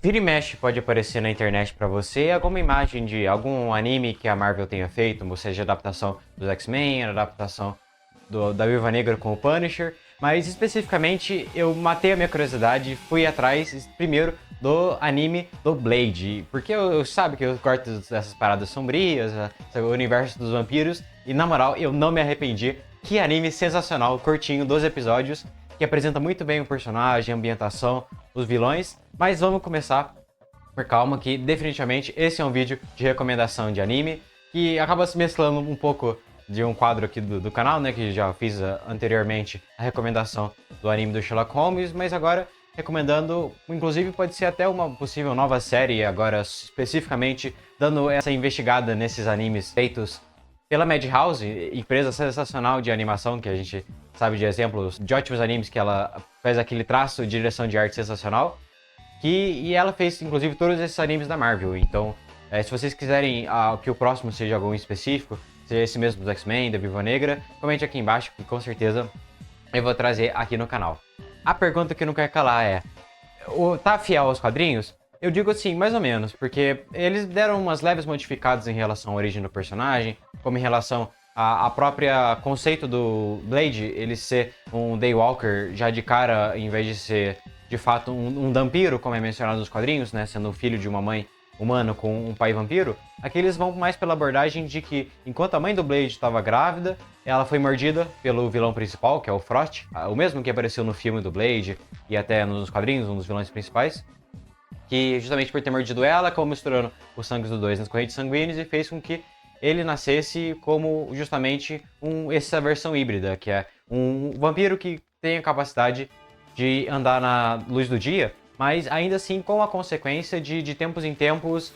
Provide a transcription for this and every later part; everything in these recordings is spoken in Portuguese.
Vira e mexe pode aparecer na internet pra você alguma imagem de algum anime que a Marvel tenha feito, ou seja, adaptação dos X-Men, adaptação da Viúva Negra com o Punisher, mas especificamente eu matei a minha curiosidade e fui atrás primeiro do anime do Blade, porque eu sabe que eu gosto dessas paradas sombrias, o universo dos vampiros, e na moral eu não me arrependi. Que anime sensacional, curtinho, 12 episódios, que apresenta muito bem o personagem, a ambientação, os vilões, mas vamos começar por calma que definitivamente esse é um vídeo de recomendação de anime, que acaba se mesclando um pouco de um quadro aqui do canal, né, que já fiz anteriormente a recomendação do anime do Sherlock Holmes, mas agora recomendando, inclusive pode ser até uma possível nova série, agora especificamente dando essa investigada nesses animes feitos pela Madhouse, empresa sensacional de animação que a gente sabe de exemplos de ótimos animes que ela faz aquele traço de direção de arte sensacional, e ela fez inclusive todos esses animes da Marvel. Então, se vocês quiserem que o próximo seja algum específico, seja esse mesmo do X-Men, da Viúva Negra, comente aqui embaixo que com certeza eu vou trazer aqui no canal. A pergunta que não quer calar é: tá fiel aos quadrinhos? Eu digo assim, mais ou menos, porque eles deram umas leves modificadas em relação à origem do personagem, como em relação a própria conceito do Blade, ele ser um Daywalker já de cara, em vez de ser de fato um vampiro, como é mencionado nos quadrinhos, né, sendo filho de uma mãe humana com um pai vampiro, aqui eles vão mais pela abordagem de que enquanto a mãe do Blade estava grávida, ela foi mordida pelo vilão principal, que é o Frost, o mesmo que apareceu no filme do Blade e até nos quadrinhos, um dos vilões principais, que justamente por ter mordido ela, acabou misturando os sangues dos dois nas correntes sanguíneas e fez com que ele nascesse como justamente essa versão híbrida, que é um vampiro que tem a capacidade de andar na luz do dia, mas ainda assim com a consequência de tempos em tempos,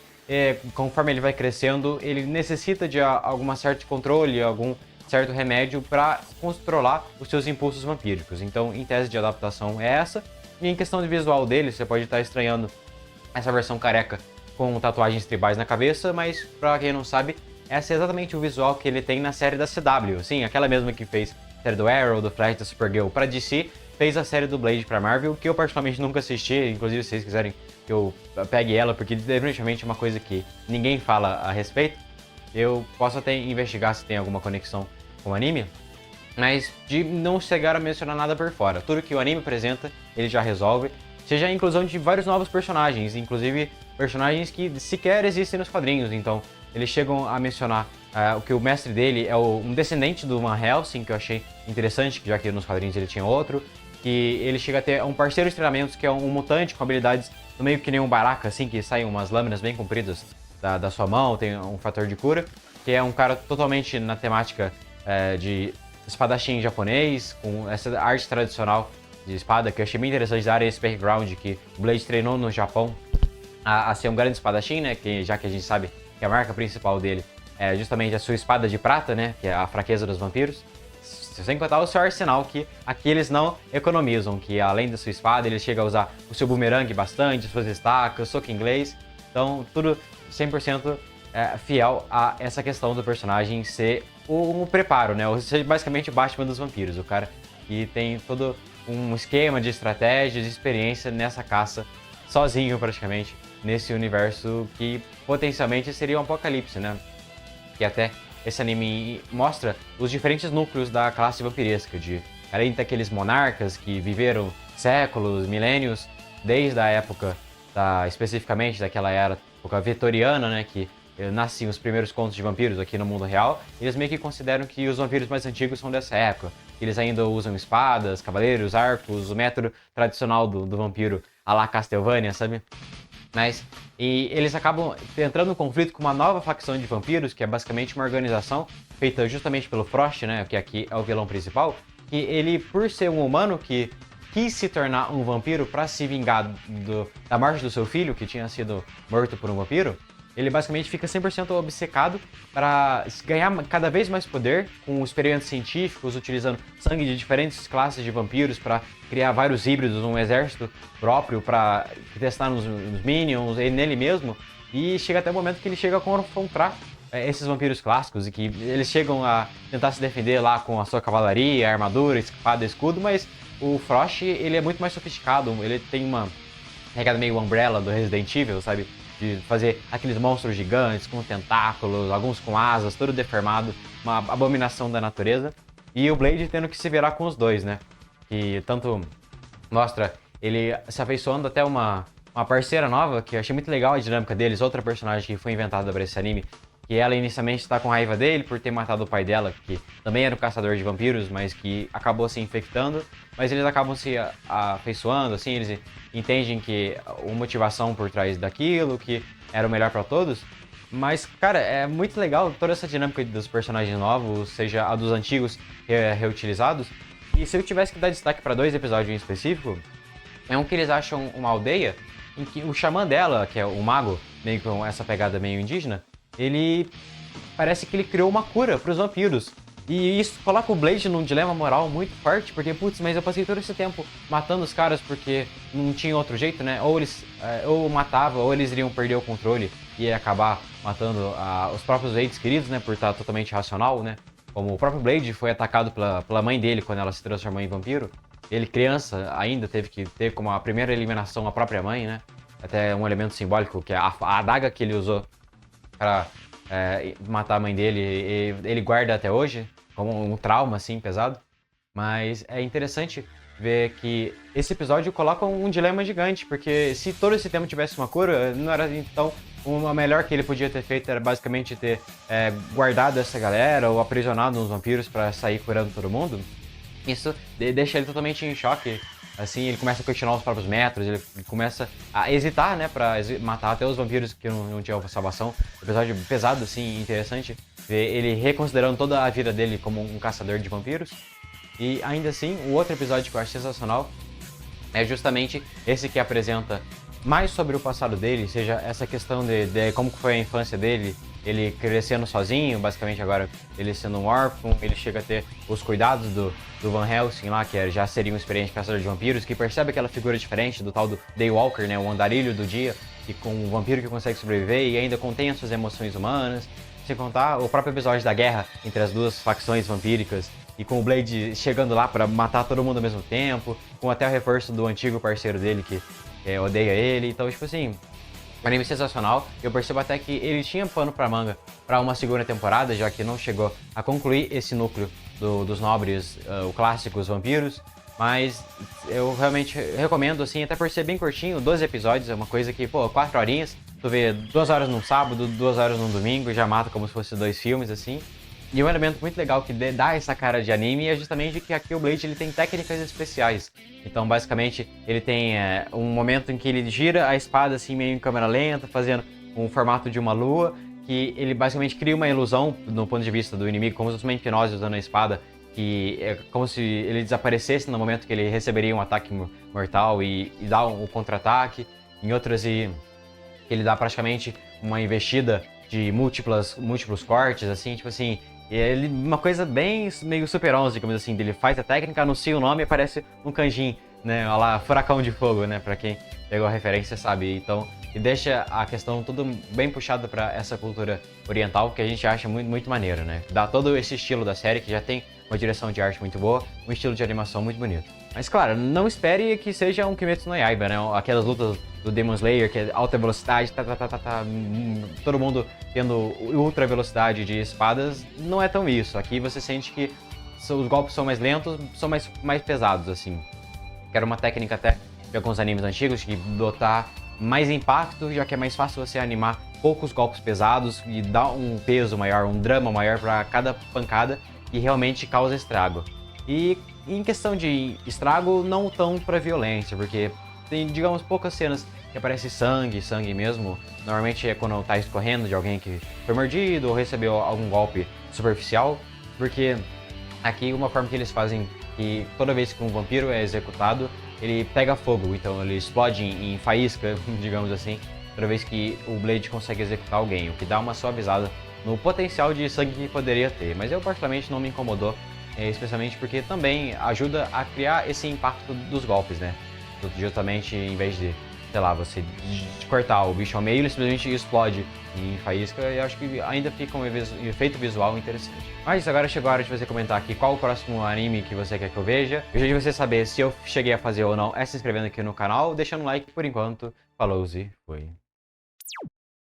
conforme ele vai crescendo, ele necessita de algum certo controle, algum certo remédio para controlar os seus impulsos vampíricos. Então, em tese de adaptação é essa. E em questão de visual dele, você pode estar estranhando essa versão careca com tatuagens tribais na cabeça, mas pra quem não sabe, essa é exatamente o visual que ele tem na série da CW. Sim, aquela mesma que fez a série do Arrow, do Flash, da Supergirl pra DC, fez a série do Blade pra Marvel, que eu particularmente nunca assisti, inclusive se vocês quiserem que eu pegue ela, porque definitivamente é uma coisa que ninguém fala a respeito. Eu posso até investigar se tem alguma conexão com o anime, mas de não chegar a mencionar nada por fora. Tudo que o anime apresenta, ele já resolve. Seja a inclusão de vários novos personagens, inclusive personagens que sequer existem nos quadrinhos. Então, eles chegam a mencionar o que o mestre dele é um descendente do Van Helsing, que eu achei interessante, já que nos quadrinhos ele tinha outro. Que ele chega a ter um parceiro de treinamentos que é um mutante com habilidades no meio que nem um Baraka, assim, que saem umas lâminas bem compridas da sua mão, tem um fator de cura. Que é um cara totalmente na temática de espadachim japonês, com essa arte tradicional de espada, que eu achei bem interessante dar esse background que o Blade treinou no Japão a ser um grande espadachim, né? Já que a gente sabe que a marca principal dele é justamente a sua espada de prata, né? Que é a fraqueza dos vampiros. Sem contar o seu arsenal, que aqui eles não economizam, que além da sua espada, ele chega a usar o seu boomerang bastante, suas estacas, soco inglês. Então, tudo 100% fiel a essa questão do personagem ser um preparo, né? Ou seja, basicamente o Batman dos vampiros, o cara que tem todo um esquema de estratégia, de experiência nessa caça, sozinho praticamente, nesse universo que potencialmente seria um apocalipse, né? Que até esse anime mostra os diferentes núcleos da classe vampiresca, além daqueles monarcas que viveram séculos, milênios, desde a época, especificamente daquela época vitoriana, né? Que nasciam os primeiros contos de vampiros aqui no mundo real, eles meio que consideram que os vampiros mais antigos são dessa época. Eles ainda usam espadas, cavaleiros, arcos, o método tradicional do vampiro à la Castlevania, sabe? E eles acabam entrando em conflito com uma nova facção de vampiros, que é basicamente uma organização feita justamente pelo Frost, né, que aqui é o vilão principal, que ele, por ser um humano que quis se tornar um vampiro para se vingar da morte do seu filho, que tinha sido morto por um vampiro, ele basicamente fica 100% obcecado para ganhar cada vez mais poder com experimentos científicos, utilizando sangue de diferentes classes de vampiros para criar vários híbridos, um exército próprio para testar nos minions e nele mesmo. E chega até o momento que ele chega a confrontar esses vampiros clássicos e que eles chegam a tentar se defender lá com a sua cavalaria, armadura, espada, escudo, mas o Frost ele é muito mais sofisticado, ele tem uma pegada meio Umbrella do Resident Evil, sabe? De fazer aqueles monstros gigantes com tentáculos, alguns com asas, todo deformado, uma abominação da natureza. E o Blade tendo que se virar com os dois, né? Que tanto mostra ele se afeiçoando até uma parceira nova, que eu achei muito legal a dinâmica deles, outra personagem que foi inventada para esse anime, que ela inicialmente está com raiva dele por ter matado o pai dela, que também era um caçador de vampiros, mas que acabou se infectando, mas eles acabam se afeiçoando, assim, eles entendem que a motivação por trás daquilo, que era o melhor para todos. Mas, cara, é muito legal toda essa dinâmica dos personagens novos, seja a dos antigos reutilizados. E se eu tivesse que dar destaque para 2 episódios em específico, é um que eles acham uma aldeia em que o xamã dela, que é o mago, meio com essa pegada meio indígena, ele parece que ele criou uma cura para os vampiros. E isso coloca o Blade num dilema moral muito forte, porque, putz, mas eu passei todo esse tempo matando os caras porque não tinha outro jeito, né? Ou eles ou matavam, ou eles iriam perder o controle e ia acabar matando os próprios entes queridos, né? Por estar totalmente racional, né? Como o próprio Blade foi atacado pela mãe dele quando ela se transformou em vampiro. Ele, criança, ainda teve que ter como a primeira eliminação a própria mãe, né? Até um elemento simbólico, que é a adaga que ele usou pra matar a mãe dele, ele guarda até hoje, como um trauma, assim, pesado. Mas é interessante ver que esse episódio coloca um dilema gigante, porque se todo esse tempo tivesse uma cura, não era então o melhor que ele podia ter feito era basicamente ter guardado essa galera ou aprisionado uns vampiros pra sair curando todo mundo. Isso deixa ele totalmente em choque. Assim, ele começa a questionar os próprios métodos, ele começa a hesitar, né, pra matar até os vampiros que não tinham salvação. Episódio pesado, assim, interessante. Ver ele reconsiderando toda a vida dele como um caçador de vampiros. E ainda assim, o outro episódio que eu acho sensacional é justamente esse que apresenta mais sobre o passado dele, seja essa questão de como foi a infância dele, ele crescendo sozinho, basicamente agora ele sendo um órfão, ele chega a ter os cuidados do Van Helsing lá, que já seria um experiente caçador de vampiros, que percebe aquela figura diferente do tal do Daywalker, né, o andarilho do dia, e com um vampiro que consegue sobreviver e ainda contém as suas emoções humanas, sem contar o próprio episódio da guerra entre as duas facções vampíricas, e com o Blade chegando lá pra matar todo mundo ao mesmo tempo, com até o reforço do antigo parceiro dele que odeia ele, então tipo assim, um anime sensacional. Eu percebo até que ele tinha pano pra manga pra uma segunda temporada, já que não chegou a concluir esse núcleo dos nobres, o clássico, os vampiros. Mas eu realmente recomendo, assim, até por ser bem curtinho, 12 episódios, é uma coisa que, pô, 4 horinhas, tu vê 2 horas num sábado, 2 horas num domingo, já mata como se fosse 2 filmes, assim. E um elemento muito legal que dá essa cara de anime é justamente que aqui o Blade ele tem técnicas especiais. Então, basicamente, ele tem um momento em que ele gira a espada assim meio em câmera lenta, fazendo um formato de uma lua, que ele basicamente cria uma ilusão no ponto de vista do inimigo, como se fosse uma hipnose usando a espada, que é como se ele desaparecesse no momento que ele receberia um ataque mortal e dá um contra-ataque. Em outras, ele dá praticamente uma investida de múltiplos cortes, assim, tipo assim. E ele, uma coisa bem meio Super 11, digamos assim, ele faz a técnica, anuncia o nome e aparece um kanjin, né, olha lá, Furacão de Fogo, né, pra quem pegou a referência sabe. Então, e deixa a questão tudo bem puxada pra essa cultura oriental, que a gente acha muito, muito maneiro, né. Dá todo esse estilo da série, que já tem uma direção de arte muito boa, um estilo de animação muito bonito. Mas claro, não espere que seja um Kimetsu no Yaiba, né, aquelas lutas do Demon Slayer, que é alta velocidade, todo mundo tendo ultra velocidade de espadas, não é tão isso. Aqui você sente que os golpes são mais lentos, são mais pesados, assim. Quero uma técnica até de alguns animes antigos, que botar mais impacto, já que é mais fácil você animar poucos golpes pesados e dar um peso maior, um drama maior para cada pancada e realmente causa estrago. E em questão de estrago, não tão pra violência, porque tem, digamos, poucas cenas que aparece sangue mesmo. Normalmente é quando tá escorrendo de alguém que foi mordido ou recebeu algum golpe superficial. Porque aqui uma forma que eles fazem, que toda vez que um vampiro é executado, ele pega fogo. Então ele explode em faísca, digamos assim, toda vez que o Blade consegue executar alguém. O que dá uma suavizada no potencial de sangue que poderia ter. Mas eu particularmente não me incomodou, especialmente porque também ajuda a criar esse impacto dos golpes, né? Justamente em vez de sei lá, você cortar o bicho ao meio, ele simplesmente explode em faísca, e eu acho que ainda fica um efeito visual interessante. Mas agora chegou a hora de você comentar aqui qual o próximo anime que você quer que eu veja. Eu já de você saber se eu cheguei a fazer ou não é se inscrevendo aqui no canal, deixando um like por enquanto. Falou e fui.